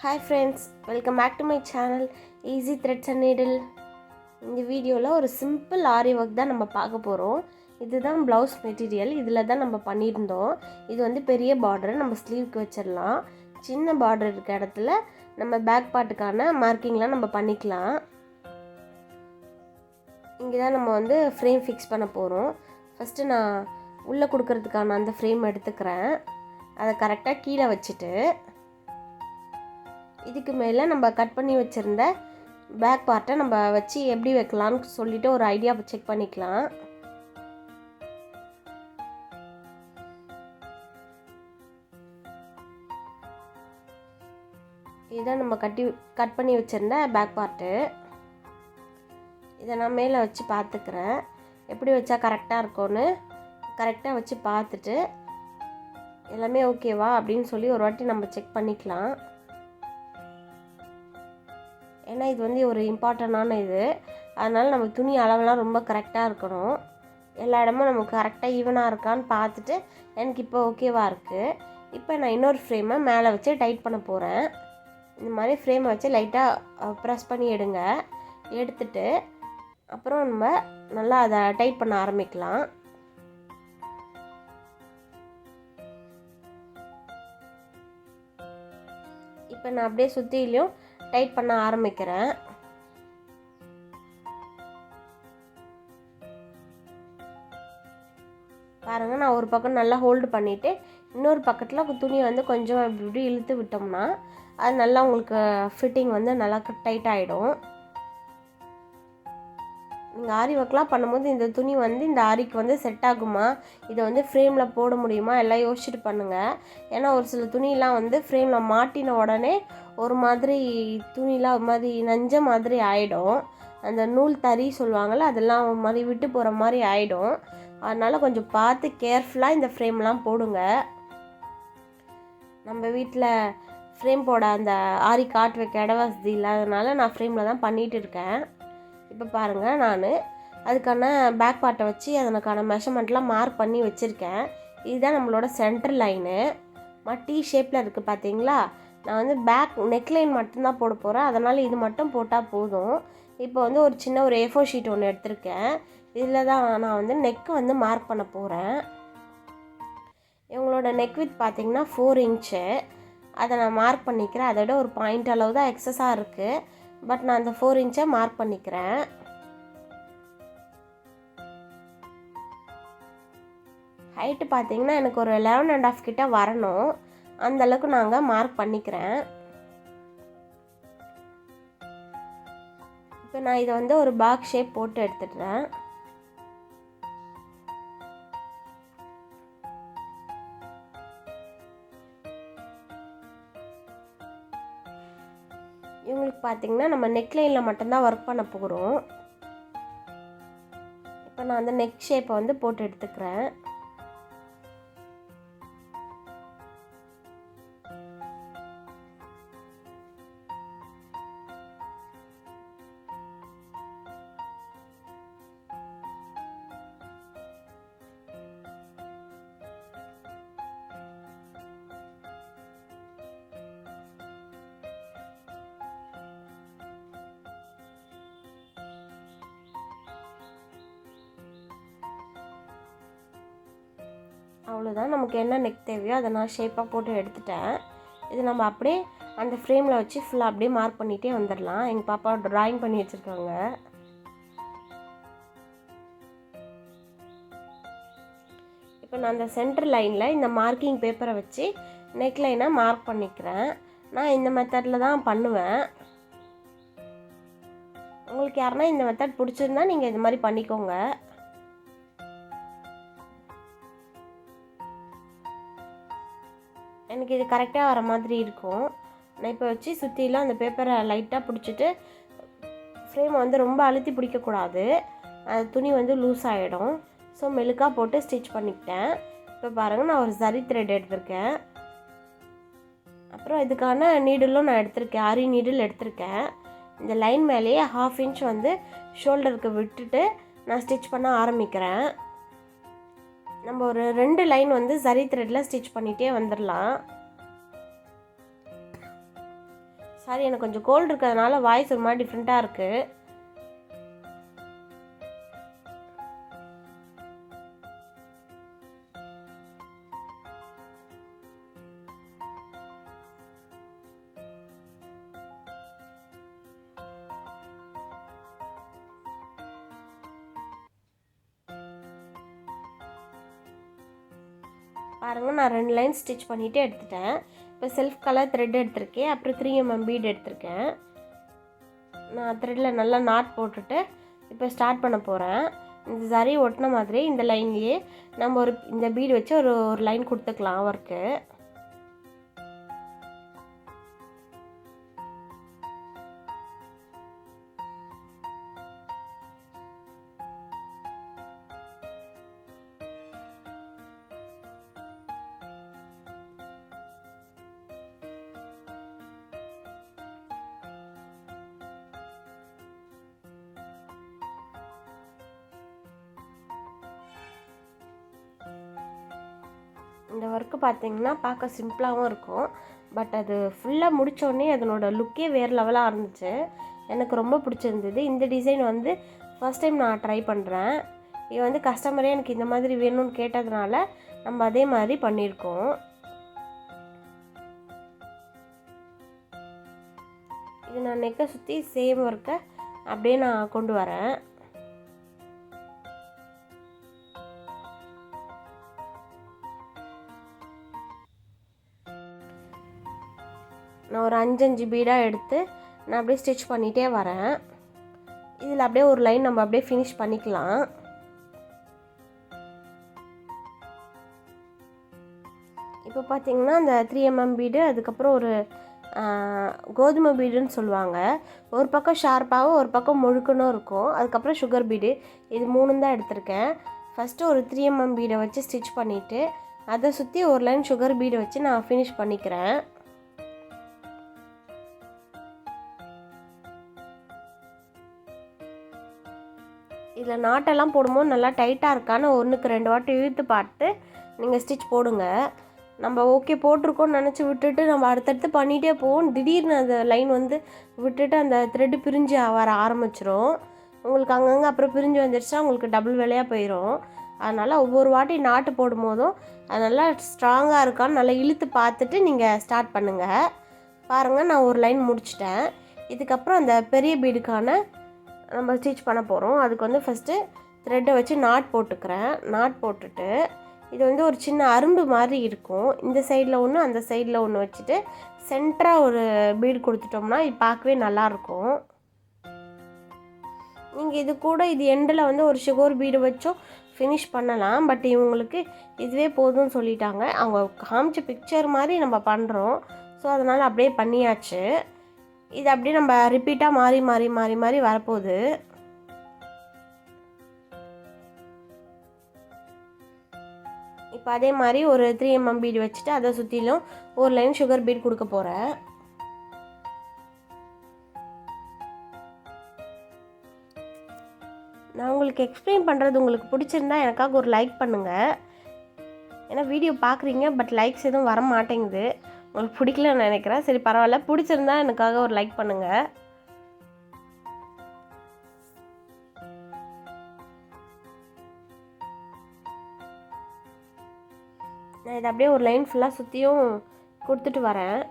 Hi friends, welcome back to my channel easy threads and needle. இந்த வீடியோவில் ஒரு simple ஆரி work தான் நம்ம பார்க்க போகிறோம். இதுதான் ப்ளவுஸ் மெட்டீரியல். இதில் தான் நம்ம பண்ணியிருந்தோம். இது வந்து பெரிய பார்டர், நம்ம ஸ்லீவ்க்கு வச்சிடலாம். சின்ன பார்டர் இருக்க இடத்துல நம்ம பேக் பார்ட்டுக்கான மார்க்கிங்லாம் நம்ம பண்ணிக்கலாம். இங்கே தான் நம்ம வந்து ஃப்ரேம் ஃபிக்ஸ் பண்ண போகிறோம். ஃபஸ்ட்டு நான் உள்ளே கொடுக்கறதுக்கான அந்த ஃப்ரேம் எடுத்துக்கிறேன். அதை கரெக்டாக கீழே வச்சுட்டு இதுக்கு மேலே நம்ம கட் பண்ணி வச்சுருந்த பேக் பார்ட்டை நம்ம வச்சு எப்படி வைக்கலாம்னு சொல்லிட்டு ஒரு ஐடியா செக் பண்ணிக்கலாம். இதுதான் நம்ம கட் பண்ணி வச்சுருந்த பேக் பார்ட்டு. இதை நான் மேலே வச்சு பார்த்துக்கிறேன், எப்படி வச்சா கரெக்டாக இருக்கும்னு. கரெக்டாக வச்சு பார்த்துட்டு எல்லாமே ஓகேவா அப்படின்னு சொல்லி ஒரு வாட்டி நம்ம செக் பண்ணிக்கலாம். ஏன்னா இது வந்து ஒரு இம்பார்ட்டண்டான இது, அதனால் நமக்கு துணி அளவெல்லாம் ரொம்ப கரெக்டாக இருக்கணும். எல்லா இடமும் நமக்கு கரெக்டாக ஈவனாக இருக்கான்னு பார்த்துட்டு எனக்கு இப்போ ஓகேவாக இருக்குது. இப்போ நான் இன்னொரு ஃப்ரேமை மேலே வச்சு டைட் பண்ண போகிறேன். இந்த மாதிரி ஃப்ரேமை வச்சு லைட்டாக ப்ரெஸ் பண்ணி எடுத்துட்டு அப்புறம் நம்ம நல்லா அதை டைட் பண்ண ஆரம்பிக்கலாம். இப்போ நான் அப்படியே சுற்றிலையும் டைட் பண்ண ஆரம்பிக்கிறேன். பாருங்கள், நான் ஒரு பக்கம் நல்லா ஹோல்டு பண்ணிவிட்டு இன்னொரு பக்கத்தில் துணி வந்து கொஞ்சம் இப்படி இழுத்து விட்டோம்னா அது நல்லா உங்களுக்கு ஃபிட்டிங் வந்து நல்லா டைட் ஆகிடும். நீங்கள் ஆரி ஒர்க்லாம் பண்ணும்போது இந்த துணி வந்து இந்த ஆரிக்கு வந்து செட் ஆகுமா, இதை வந்து ஃப்ரேமில் போட முடியுமா எல்லாம் யோசிச்சுட்டு பண்ணுங்கள். ஏன்னா ஒரு சில துணியெலாம் வந்து ஃப்ரேமில் மாட்டின உடனே ஒரு மாதிரி துணிலாம் ஒரு மாதிரி நஞ்ச மாதிரி ஆகிடும். அந்த நூல் தறி சொல்லுவாங்கள்ல, அதெல்லாம் ஒரு மாதிரி விட்டு போகிற மாதிரி ஆகிடும். அதனால் கொஞ்சம் பார்த்து கேர்ஃபுல்லாக இந்த ஃப்ரேம்லாம் போடுங்க. நம்ம வீட்டில் ஃப்ரேம் போட அந்த ஆரி காட் வைக்க இட வசதி இல்லாதனால நான் ஃப்ரேமில் தான் பண்ணிகிட்டு இருக்கேன். இப்போ பாருங்கள், நான் அதுக்கான பேக் பார்ட்டை வச்சு அதனுக்கான மெஷர்மெண்ட்லாம் மார்க் பண்ணி வச்சுருக்கேன். இதுதான் நம்மளோட சென்டர் லைனு. டீ ஷேப்பில் இருக்குது பார்த்தீங்களா. நான் வந்து பேக் நெக்லைன் மட்டும்தான் போட போகிறேன், அதனால் இது மட்டும் போட்டால் போதும். இப்போ வந்து ஒரு சின்ன ஒரு A4 ஷீட் ஒன்று எடுத்திருக்கேன். இதில் தான் நான் வந்து நெக்கு வந்து மார்க் பண்ண போகிறேன். இவங்களோட நெக் வித் பார்த்திங்கன்னா 4 இன்ச்சு. அதை நான் மார்க் பண்ணிக்கிறேன். அதோட ஒரு பாயிண்ட் அளவு தான் எக்ஸஸாக இருக்குது, பட் நான் அந்த 4 இன்ச்சை மார்க் பண்ணிக்கிறேன். ஹைட்டு பார்த்திங்கன்னா எனக்கு ஒரு 11.5 கிட்ட வரணும். அந்தளவுக்கு நாங்கள் மார்க் பண்ணிக்கிறேன். இப்போ நான் இதை வந்து ஒரு பாக்ஸ் ஷேப் போட்டு எடுத்துடுறேன். இவங்களுக்கு பார்த்திங்கன்னா நம்ம நெக்லைனில் மட்டும்தான் ஒர்க் பண்ண போகிறோம். இப்போ நான் அந்த நெக் ஷேப்பை வந்து போட்டு எடுத்துக்கிறேன். அவ்வளோதான், நமக்கு என்ன நெக் தேவையோ அதை நான் ஷேப்பாக போட்டு எடுத்துட்டேன். இது நம்ம அப்படியே அந்த ஃப்ரேமில் வச்சு ஃபுல்லாக அப்படியே மார்க் பண்ணிகிட்டே வந்துடலாம். எங்கள் பாப்பா ட்ராயிங் பண்ணி வச்சுருக்காங்க. இப்போ நான் அந்த சென்டர் லைனில் இந்த மார்க்கிங் பேப்பரை வச்சு நெக் லைனை மார்க் பண்ணிக்கிறேன். நான் இந்த மெத்தடில் தான் பண்ணுவேன். உங்களுக்கு யாருன்னா இந்த மெத்தட் பிடிச்சிருந்தா நீங்கள் இது மாதிரி பண்ணிக்கோங்க. எனக்கு இது கரெக்டாக வர மாதிரி இருக்கும். நான் இப்போ வச்சு சுற்றிலாம் அந்த பேப்பரை லைட்டாக பிடிச்சிட்டு ஃப்ரேமை வந்து ரொம்ப அழுத்தி பிடிக்கக்கூடாது, அது துணி வந்து லூஸ் ஆகிடும். ஸோ மெழுக்காக போட்டு ஸ்டிச் பண்ணிக்கிட்டேன். இப்போ பாருங்கள், நான் ஒரு சரி த்ரெட் எடுத்திருக்கேன். அப்புறம் இதுக்கான நீடிலும் நான் எடுத்திருக்கேன், ஆரி நீடில் எடுத்திருக்கேன். இந்த லைன் மேலேயே 1/2 இன்ச் வந்து ஷோல்டருக்கு விட்டுட்டு நான் ஸ்டிச் பண்ண ஆரம்பிக்கிறேன். நம்ம ஒரு 2 லைன் வந்து சரி த்ரெட்டில் ஸ்டிச் பண்ணிகிட்டே வந்துடலாம். சாரி, எனக்கு கொஞ்சம் கோல்டு இருக்கிறதுனால வாய்ஸ் ஒரு மாதிரி டிஃப்ரெண்ட்டாக இருக்குது. பாருங்கள், நான் 2 லைன் ஸ்டிச் பண்ணிவிட்டு எடுத்துட்டேன். இப்போ செல்ஃப் கலர் த்ரெட் எடுத்திருக்கேன், அப்புறம் 3mm பீட் எடுத்திருக்கேன். நான் த்ரெட்டில் நல்லா நாட் போட்டுட்டு இப்போ ஸ்டார்ட் பண்ண போகிறேன். இந்த சரி ஒட்டின மாதிரி இந்த லைன்லேயே நம்ம இந்த பீடு வச்சு ஒரு லைன் கொடுத்துக்கலாம் ஒர்க்கு. இந்த ஒர்க்கு பார்த்திங்கன்னா பார்க்க சிம்பிளாகவும் இருக்கும், பட் அது ஃபுல்லாக முடித்தோடனே அதனோட லுக்கே வேறு லெவலாக இருந்துச்சு. எனக்கு ரொம்ப பிடிச்சிருந்தது. இந்த டிசைன் வந்து ஃபஸ்ட் டைம் நான் ட்ரை பண்ணுறேன். இது வந்து கஸ்டமரே எனக்கு இந்த மாதிரி வேணும்னு கேட்டதுனால நம்ம அதே மாதிரி பண்ணியிருக்கோம். இது நான் நெக்கை சுற்றி சேம் ஒர்க்கை அப்படியே நான் கொண்டு வரேன். நான் ஒரு 5 பீடாக எடுத்து நான் அப்படியே ஸ்டிச் பண்ணிகிட்டே வரேன். இதில் அப்படியே ஒரு லைன் நம்ம அப்படியே ஃபினிஷ் பண்ணிக்கலாம். இப்போ பார்த்திங்கன்னா அந்த 3mm பீடு, அதுக்கப்புறம் ஒரு கோதுமை பீடுன்னு சொல்லுவாங்க. ஒரு பக்கம் ஷார்ப்பாகவும் ஒரு பக்கம் முழுக்கணும் இருக்கும். அதுக்கப்புறம் சுகர் பீடு, இது 3 தான் எடுத்திருக்கேன். ஃபஸ்ட்டு ஒரு 3mm பீடை வச்சு ஸ்டிச் பண்ணிவிட்டு அதை சுற்றி ஒரு லைன் சுகர் பீடை வச்சு நான் ஃபினிஷ் பண்ணிக்கிறேன். இதில் நாட்டெல்லாம் போடும்போது நல்லா டைட்டாக இருக்கான்னு 1க்கு 2 வாட்டி இழுத்து பார்த்து நீங்கள் ஸ்டிச் போடுங்க. நம்ம ஓகே போட்டிருக்கோன்னு நினச்சி விட்டுட்டு நம்ம அடுத்தடுத்து பண்ணிகிட்டே போவோம். திடீர்னு அந்த லைன் வந்து விட்டுட்டு அந்த த்ரெட்டு பிரிஞ்சு வர ஆரம்பிச்சிரும். உங்களுக்கு அங்கங்கே அப்புறம் பிரிஞ்சு வந்துடுச்சுன்னா உங்களுக்கு டபுள் வேலையாக போயிடும். அதனால் ஒவ்வொரு வாட்டி நாட்டு போடும் போதும் அது நல்லா ஸ்ட்ராங்காக இருக்கான்னு நல்லா இழுத்து பார்த்துட்டு நீங்கள் ஸ்டார்ட் பண்ணுங்கள். பாருங்கள், நான் ஒரு லைன் முடிச்சிட்டேன். இதுக்கப்புறம் அந்த பெரிய பீடுக்கான நம்ம ஸ்டிச் பண்ண போகிறோம். அதுக்கு வந்து ஃபஸ்ட்டு த்ரெட்டை வச்சு நாட் போட்டுக்கிறேன். நாட் போட்டுட்டு இது வந்து ஒரு சின்ன அரும்பு மாதிரி இருக்கும். இந்த சைடில் ஒன்று, அந்த சைடில் ஒன்று வச்சுட்டு சென்டராக ஒரு பீடு கொடுத்துட்டோம்னா இது பார்க்கவே நல்லாயிருக்கும். நீங்கள் இது கூட இது எண்டில் வந்து ஒரு சுகர் பீடு வச்சும் ஃபினிஷ் பண்ணலாம். பட் இவங்களுக்கு இதுவே போதும்னு சொல்லிட்டாங்க. அவங்க காமிச்ச பிக்சர் மாதிரி நம்ம பண்ணுறோம், ஸோ அதனால் அப்படியே பண்ணியாச்சு. இது அப்படியே நம்ம ரிப்பீட்டாக மாறி மாறி மாறி மாறி வரப்போகுது. இப்போ அதே மாதிரி ஒரு 3mm பீடு வச்சுட்டு அதை சுற்றிலும் ஒரு லைன் சுகர் பீட் கொடுக்க போகிறேன். நான் உங்களுக்கு எக்ஸ்பிளைன் பண்ணுறது உங்களுக்கு பிடிச்சிருந்தா எனக்காக ஒரு லைக் பண்ணுங்கள். ஏன்னா வீடியோ பார்க்குறீங்க, பட் லைக்ஸ் எதுவும் வர மாட்டேங்குது. உங்களுக்கு பிடிக்கலன்னு நினைக்கிறேன். சரி, பரவாயில்ல. பிடிச்சிருந்தா எனக்காக ஒரு லைக் பண்ணுங்கள். நான் இதை அப்படியே ஒரு லைன் ஃபுல்லாக சுற்றியும் கொடுத்துட்டு வரேன்.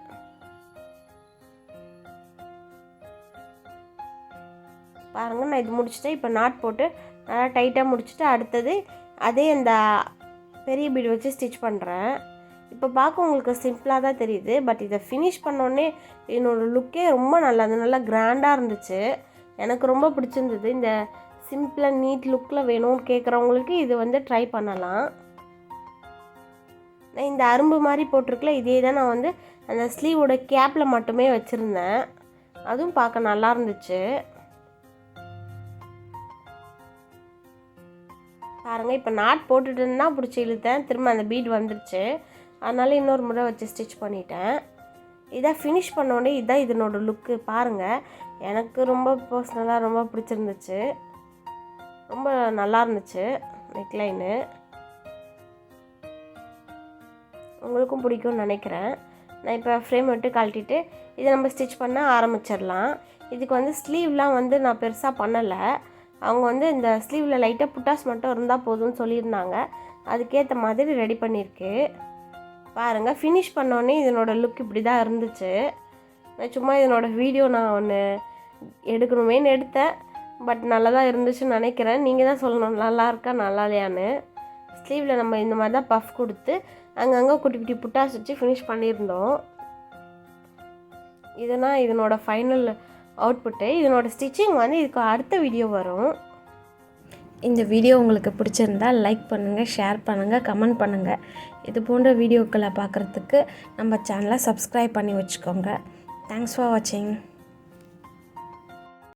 பாருங்கள், நான் இது முடிச்சுட்டேன். இப்போ நாட் போட்டு நல்லா டைட்டாக முடிச்சுட்டு அடுத்தது அதே அந்த பெரிய பீடு வச்சு ஸ்டிச் பண்ணுறேன். இப்போ பார்க்க உங்களுக்கு சிம்பிளாக தான் தெரியுது, பட் இதை ஃபினிஷ் பண்ணோடனே என்னோடய லுக்கே ரொம்ப நல்லா கிராண்டாக இருந்துச்சு. எனக்கு ரொம்ப பிடிச்சிருந்தது. இந்த சிம்பிளாக நீட் லுக்கில் வேணும்னு கேட்குறவங்களுக்கு இது வந்து ட்ரை பண்ணலாம். நான் இந்த அரும்பு மாதிரி போட்டிருக்கல, இதே தான் நான் வந்து அந்த ஸ்லீவோட கேப்பில் மட்டுமே வச்சுருந்தேன். அதுவும் பார்க்க நல்லா இருந்துச்சு. பாருங்கள், இப்போ நாட் போட்டுட்டுன்னா பிடிச்சி இழுத்தேன், திரும்ப அந்த பீட் வந்துடுச்சு. அதனால் இன்னொரு முறை வச்சு ஸ்டிச் பண்ணிட்டேன். இதை ஃபினிஷ் பண்ணோடனே இதுதான் இதனோட லுக்கு. பாருங்கள், எனக்கு ரொம்ப பர்சனலாக ரொம்ப பிடிச்சிருந்துச்சு. ரொம்ப நல்லா இருந்துச்சு நெக்லைனு. உங்களுக்கும் பிடிக்கும்னு நினைக்கிறேன். நான் இப்போ ஃப்ரேம் விட்டு கழட்டிட்டு இதை நம்ம ஸ்டிச் பண்ண ஆரம்பிச்சிடலாம். இதுக்கு வந்து ஸ்லீவ்லாம் வந்து நான் பெருசாக பண்ணலை. அவங்க வந்து இந்த ஸ்லீவில் லைட்டாக புட்டாஸ் மட்டும் இருந்தால் போதும்னு சொல்லியிருந்தாங்க. அதுக்கேற்ற மாதிரி ரெடி பண்ணியிருக்கு. பாருங்கள், ஃபினிஷ் பண்ணோடனே இதனோட லுக் இப்படி தான் இருந்துச்சு. நான் சும்மா இதனோட வீடியோ நான் ஒன்று எடுக்கணுமேன்னு எடுத்தேன். பட் நல்லா தான் இருந்துச்சுன்னு நினைக்கிறேன். நீங்கள் தான் சொல்லணும் நல்லா இருக்கா நல்லா இல்லையான்னு. ஸ்லீவில் நம்ம இந்த மாதிரி தான் பஃப் கொடுத்து அங்கங்கே குட்டி குட்டி புட்டாஸ் வச்சு ஃபினிஷ் பண்ணியிருந்தோம். இதுதான் இதனோட ஃபைனல் அவுட்புட்டு. இதனோட ஸ்டிச்சிங் வந்து இதுக்கு அடுத்த வீடியோ வரும். இந்த வீடியோ உங்களுக்கு பிடிச்சிருந்தால் லைக் பண்ணுங்கள், ஷேர் பண்ணுங்கள், கமெண்ட் பண்ணுங்கள். இது போன்ற வீடியோக்களை பார்க்குறதுக்கு நம்ம சேனலை சப்ஸ்கிரைப் பண்ணி வச்சுக்கோங்க. தேங்க்ஸ் ஃபார் வாட்சிங்.